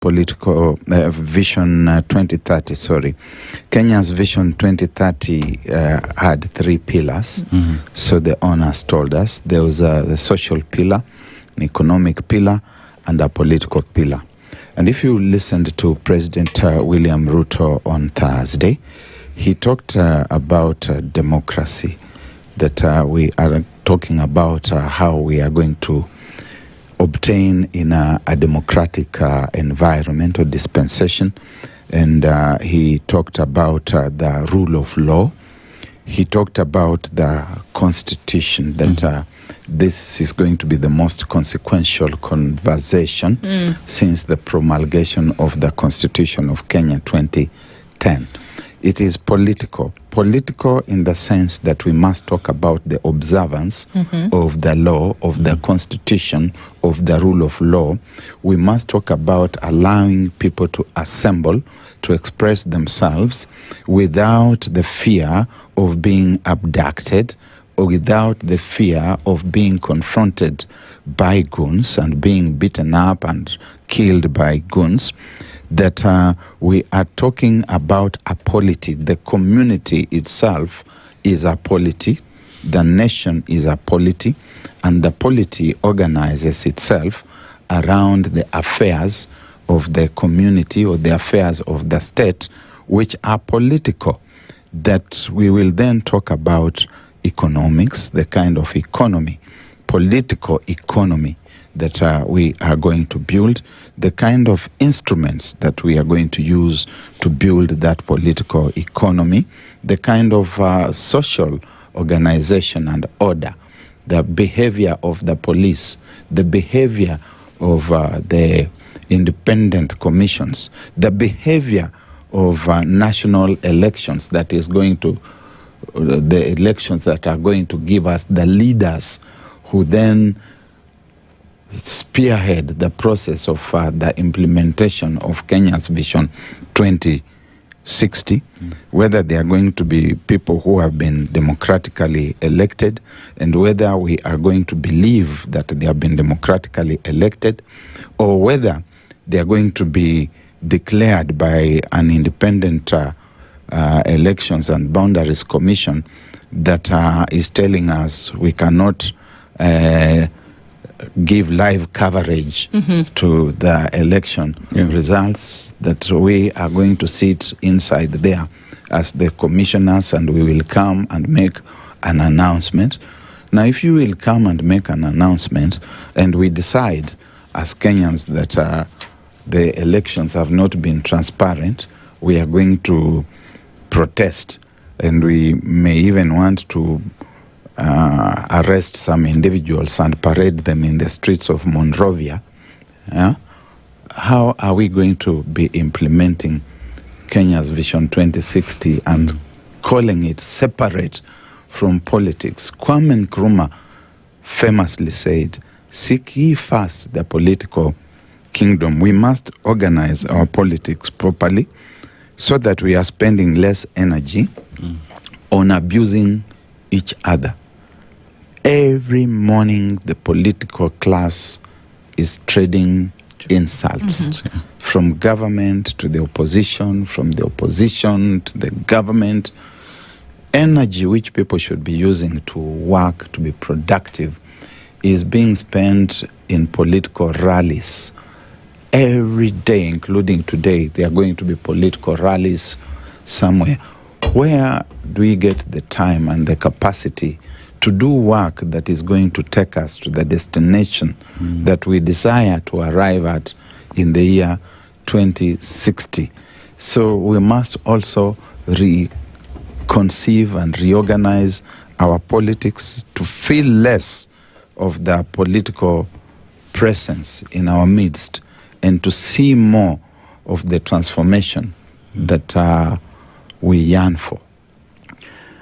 political vision 2030, sorry. Kenya's vision 2030 had 3 pillars. So the owners told us there was the social pillar, an economic pillar, and a political pillar. And if you listened to President William Ruto on Thursday, he talked about democracy, that we are talking about how we are going to obtain in a democratic environment or dispensation. And he talked about the rule of law. He talked about the constitution, that this is going to be the most consequential conversation since the promulgation of the Constitution of Kenya 2010. It is political in the sense that we must talk about the observance of the law, of the constitution, of the rule of law. We must talk about allowing people to assemble, to express themselves without the fear of being abducted or without the fear of being confronted by goons and being beaten up and killed by goons. That we are talking about a polity. The community itself is a polity. The nation is a polity. And the polity organizes itself around the affairs of the community or the affairs of the state, which are political. That we will then talk about economics, the kind of economy, political economy that we are going to build, the kind of instruments that we are going to use to build that political economy, the kind of social organization and order, the behavior of the police, the behavior of the independent commissions, the behavior of national elections that is going to, the elections that are going to give us the leaders who then spearhead the process of the implementation of Kenya's Vision 2060, whether they are going to be people who have been democratically elected, and whether we are going to believe that they have been democratically elected, or whether they are going to be declared by an independent Elections and Boundaries Commission that is telling us we cannot give live coverage to the election results, that we are going to sit inside there as the commissioners and we will come and make an announcement. Now, if you will come and make an announcement and we decide as Kenyans that the elections have not been transparent, we are going to protest, and we may even want to arrest some individuals and parade them in the streets of Monrovia. How are we going to be implementing Kenya's Vision 2060 and calling it separate from politics? Kwame Nkrumah famously said, "Seek ye first the political kingdom." We must organize our politics properly so that we are spending less energy on abusing each other. Every morning, the political class is trading insults from government to the opposition, from the opposition to the government. Energy which people should be using to work, to be productive, is being spent in political rallies. Every day, including today, there are going to be political rallies somewhere. Where do we get the time and the capacity to do work that is going to take us to the destination that we desire to arrive at in the year 2060? So we must also reconceive and reorganize our politics to feel less of the political presence in our midst and to see more of the transformation that we yearn for.